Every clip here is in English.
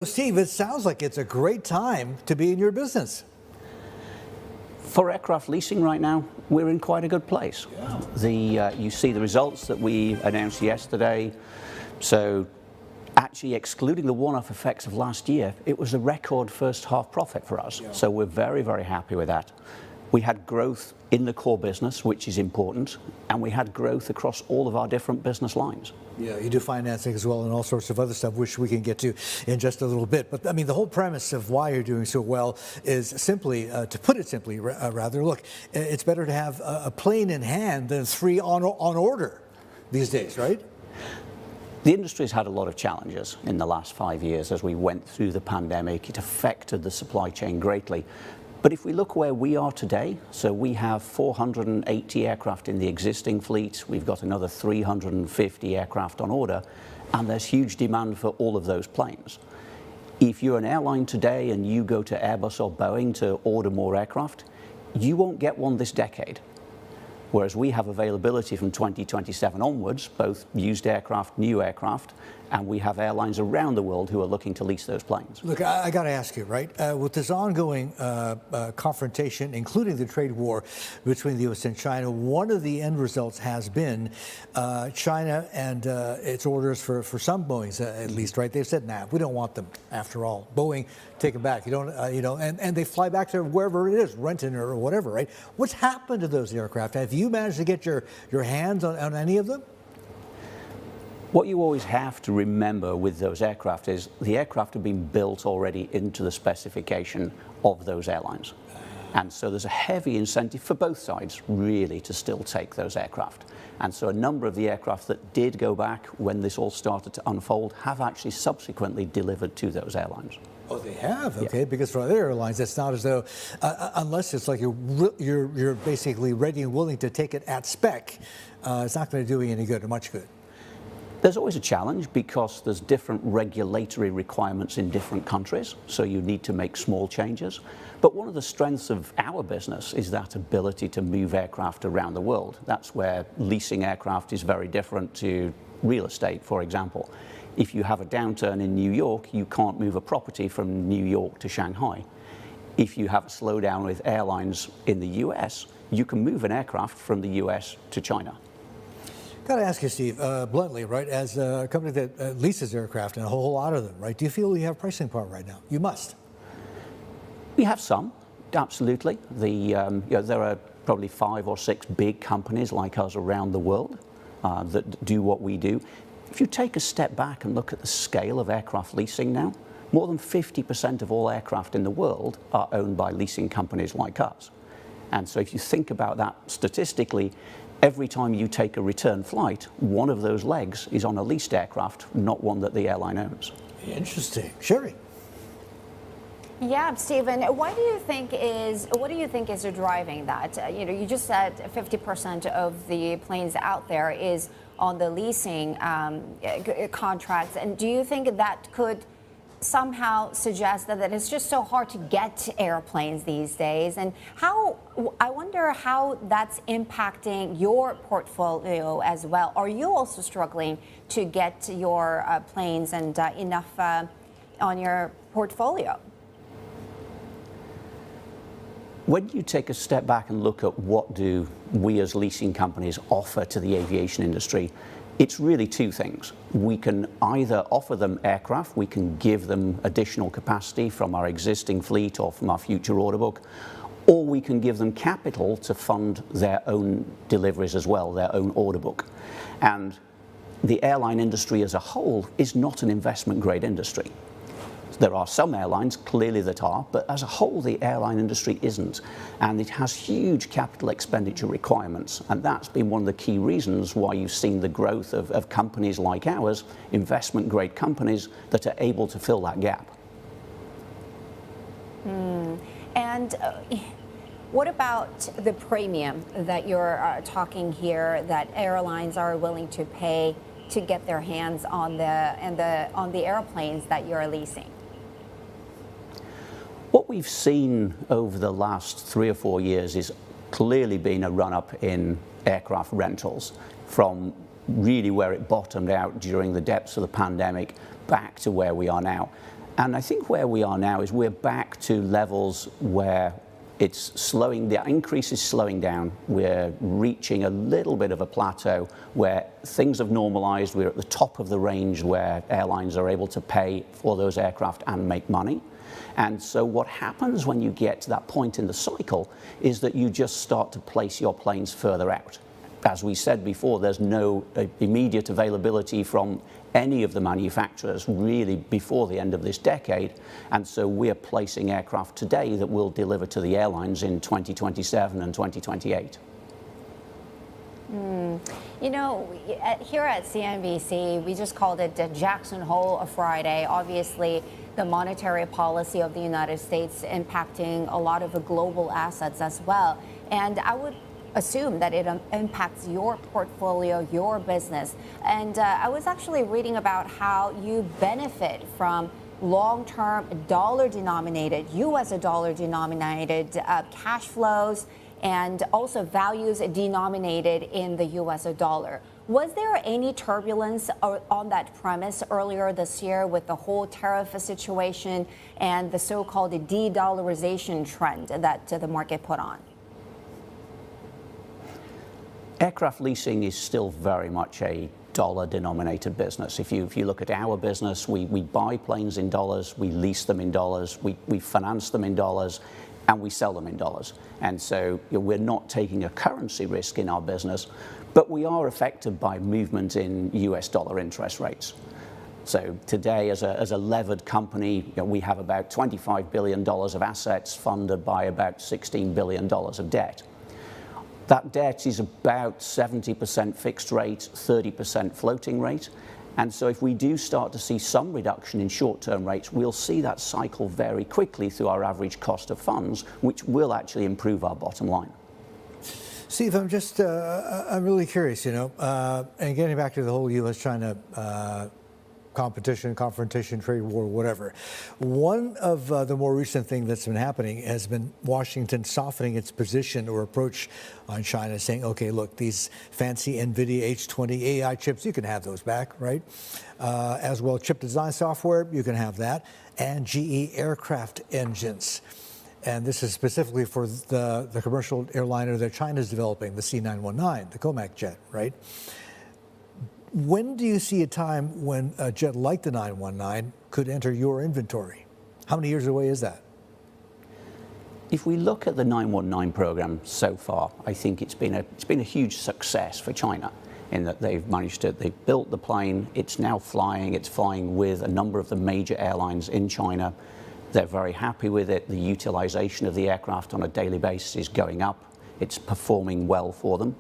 Steve, it sounds like it's a great time to be in your business. For aircraft leasing right now, we're in quite a good place. Yeah. You see the results that we announced yesterday. So actually excluding the one-off effects of last year, it was a record first half profit for us. Yeah. So we're very, very happy with that. We had growth in the core business, which is important, and we had growth across all of our different business lines. Yeah, you do financing as well and all sorts of other stuff, which we can get to in just a little bit. But I mean, the whole premise of why you're doing so well is simply, to put it simply, rather, look, it's better to have a plane in hand than three on order these days, right? The industry's had a lot of challenges in the last 5 years as we went through the pandemic. It affected the supply chain greatly. But if we look where we are today, so we have 480 aircraft in the existing fleet, we've got another 350 aircraft on order, and there's huge demand for all of those planes. If you're an airline today and you go to Airbus or Boeing to order more aircraft, you won't get one this decade. Whereas we have availability from 2027 onwards, both used aircraft, new aircraft, and we have airlines around the world who are looking to lease those planes. Look, I got to ask you, right, with this ongoing confrontation, including the trade war between the U.S. and China, one of the end results has been China and its orders for some Boeings, at least, right? They've said, nah, we don't want them after all. Boeing, take them back. You don't, and they fly back to wherever it is, Renton or whatever, right? What's happened to those aircraft? Have you managed to get your hands on any of them? What you always have to remember with those aircraft is the aircraft have been built already into the specification of those airlines. And so there's a heavy incentive for both sides, really, to still take those aircraft. And so a number of the aircraft that did go back when this all started to unfold have actually subsequently delivered to those airlines. Oh, they have? Okay, yeah. Because for other airlines, it's not as though, unless it's like you're basically ready and willing to take it at spec, it's not going to do you any good or much good. There's always a challenge because there's different regulatory requirements in different countries, so you need to make small changes. But one of the strengths of our business is that ability to move aircraft around the world. That's where leasing aircraft is very different to real estate, for example. If you have a downturn in New York, you can't move a property from New York to Shanghai. If you have a slowdown with airlines in the US, you can move an aircraft from the US to China. Got to ask you, Steve, bluntly, right, as a company that leases aircraft, and a whole lot of them, right, do you feel you have pricing power right now? You must. We have some, absolutely. There are probably 5 or 6 big companies like us around the world that do what we do. If you take a step back and look at the scale of aircraft leasing now, more than 50% of all aircraft in the world are owned by leasing companies like us. And so if you think about that statistically, every time you take a return flight, one of those legs is on a leased aircraft, not one that the airline owns. Interesting. Sherry. Yeah, Stephen, what do you think is driving that? You just said 50% of the planes out there is on the leasing contracts, and do you think that could somehow suggest that it's just so hard to get airplanes these days? And I wonder how that's impacting your portfolio as well. Are you also struggling to get your planes and enough on your portfolio? When you take a step back and look at what do we as leasing companies offer to the aviation industry, it's really 2 things. We can either offer them aircraft, we can give them additional capacity from our existing fleet or from our future order book, or we can give them capital to fund their own deliveries as well, their own order book. And the airline industry as a whole is not an investment grade industry. There are some airlines, clearly, that are, but as a whole, the airline industry isn't. And it has huge capital expenditure requirements. And that's been one of the key reasons why you've seen the growth of companies like ours, investment-grade companies, that are able to fill that gap. And what about the premium that you're talking here that airlines are willing to pay to get their hands on the airplanes that you're leasing? What we've seen over the last 3 or 4 years is clearly been a run-up in aircraft rentals from really where it bottomed out during the depths of the pandemic back to where we are now. And I think where we are now is we're back to levels where it's slowing, the increase is slowing down. We're reaching a little bit of a plateau where things have normalized. We're at the top of the range where airlines are able to pay for those aircraft and make money. And so what happens when you get to that point in the cycle is that you just start to place your planes further out. As we said before, there's no immediate availability from any of the manufacturers really before the end of this decade, and so we're placing aircraft today that will deliver to the airlines in 2027 and 2028. You know, here at CNBC, we just called it the Jackson Hole of Friday. Obviously, the monetary policy of the United States impacting a lot of the global assets as well, and I would assume that it impacts your portfolio, your business. And I was actually reading about how you benefit from long-term dollar-denominated, U.S. dollar-denominated cash flows and also values denominated in the U.S. dollar. Was there any turbulence on that premise earlier this year with the whole tariff situation and the so-called de-dollarization trend that the market put on? Aircraft leasing is still very much a dollar-denominated business. If you look at our business, we buy planes in dollars, we lease them in dollars, we finance them in dollars, and we sell them in dollars. And so we're not taking a currency risk in our business, but we are affected by movement in US dollar interest rates. So today, as a levered company, we have about $25 billion of assets funded by about $16 billion of debt. That debt is about 70% fixed rate, 30% floating rate. And so if we do start to see some reduction in short-term rates, we'll see that cycle very quickly through our average cost of funds, which will actually improve our bottom line. Steve, I'm really curious, and getting back to the whole U.S.-China competition, confrontation, trade war, whatever. One of the more recent things that's been happening has been Washington softening its position or approach on China, saying, okay, look, these fancy NVIDIA H20 AI chips, you can have those back, right? As well, chip design software, you can have that, and GE aircraft engines. And this is specifically for the commercial airliner that China's developing, the C919, the COMAC jet, right? When do you see a time when a jet like the 919 could enter your inventory? How many years away is that? If we look at the 919 program so far, I think it's been a huge success for China in that they've built the plane, it's now flying, it's flying with a number of the major airlines in China. They're very happy with it. The utilization of the aircraft on a daily basis is going up. It's performing well for them.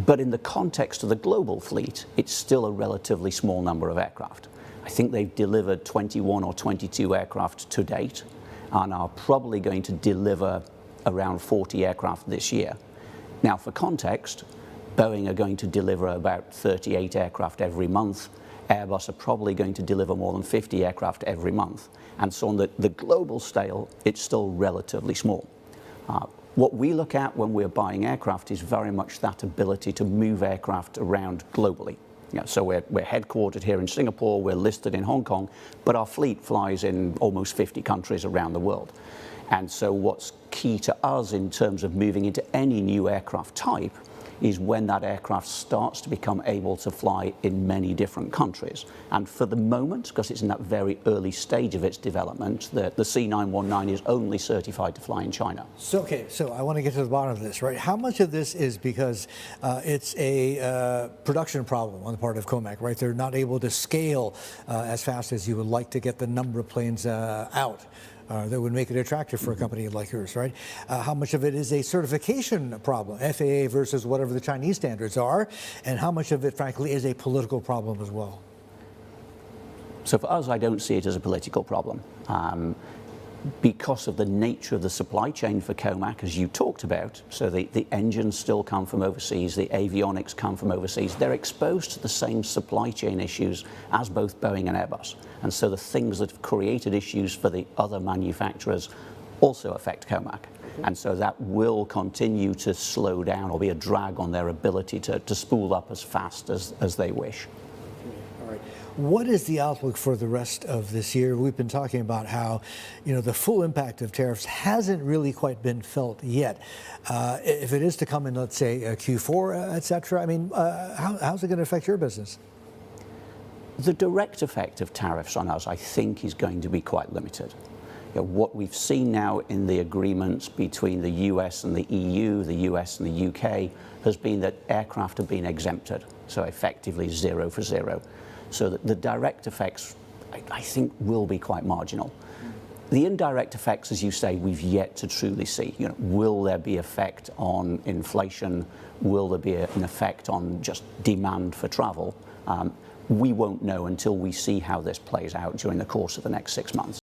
But in the context of the global fleet, it's still a relatively small number of aircraft. I think they've delivered 21 or 22 aircraft to date and are probably going to deliver around 40 aircraft this year. Now, for context, Boeing are going to deliver about 38 aircraft every month. Airbus are probably going to deliver more than 50 aircraft every month. And so on the global scale, it's still relatively small. What we look at when we're buying aircraft is very much that ability to move aircraft around globally. So we're headquartered here in Singapore, we're listed in Hong Kong, but our fleet flies in almost 50 countries around the world. And so what's key to us in terms of moving into any new aircraft type is when that aircraft starts to become able to fly in many different countries. And for the moment, because it's in that very early stage of its development, the C919 is only certified to fly in China. So I want to get to the bottom of this, right? How much of this is because it's a production problem on the part of COMAC, right? They're not able to scale as fast as you would like to get the number of planes out. That would make it attractive for a company like yours, right? How much of it is a certification problem, FAA versus whatever the Chinese standards are, and how much of it, frankly, is a political problem as well? So for us, I don't see it as a political problem. Because of the nature of the supply chain for COMAC, as you talked about, so the engines still come from overseas, the avionics come from overseas, they're exposed to the same supply chain issues as both Boeing and Airbus. And so the things that have created issues for the other manufacturers also affect COMAC. And so that will continue to slow down or be a drag on their ability to spool up as fast as they wish. All right. What is the outlook for the rest of this year? We've been talking about how, the full impact of tariffs hasn't really quite been felt yet. If it is to come in, let's say, Q4, et cetera, how's it going to affect your business? The direct effect of tariffs on us, I think, is going to be quite limited. What we've seen now in the agreements between the US and the EU, the US and the UK, has been that aircraft have been exempted, so effectively 0 for 0. So that the direct effects, I think, will be quite marginal. The indirect effects, as you say, we've yet to truly see. Will there be effect on inflation? Will there be an effect on just demand for travel? We won't know until we see how this plays out during the course of the next 6 months.